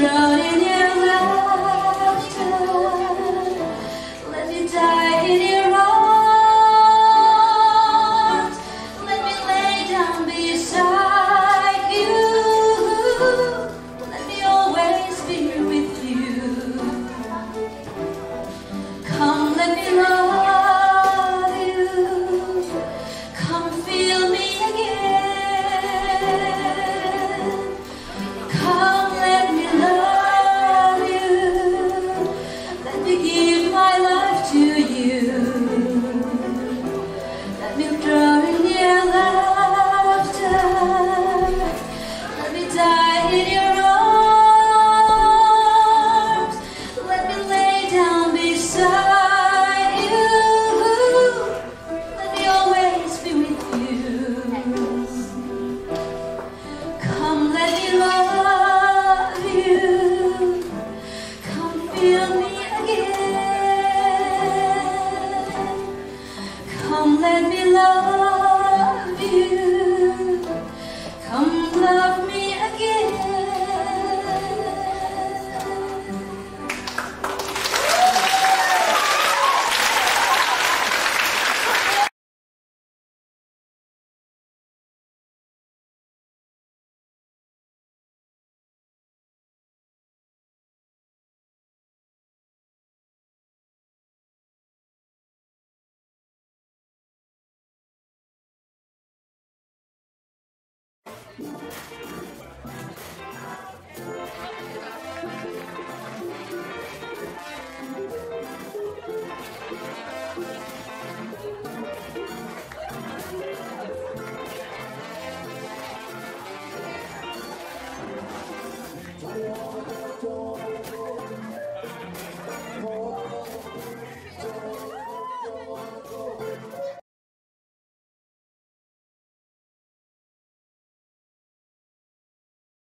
drown in your laughter. Let me die in your arms. Let me lay down beside you. Let me always be with you. Come, let me love you. Come, feel me again. Come, let me love you. Let me give my life to you. Let me drown in your laughter. Let me die in your arms. Let me lay down beside you. Let me always be with you. Come, let me love you. Come, feel me again. Come, let me love you. Come, love me again.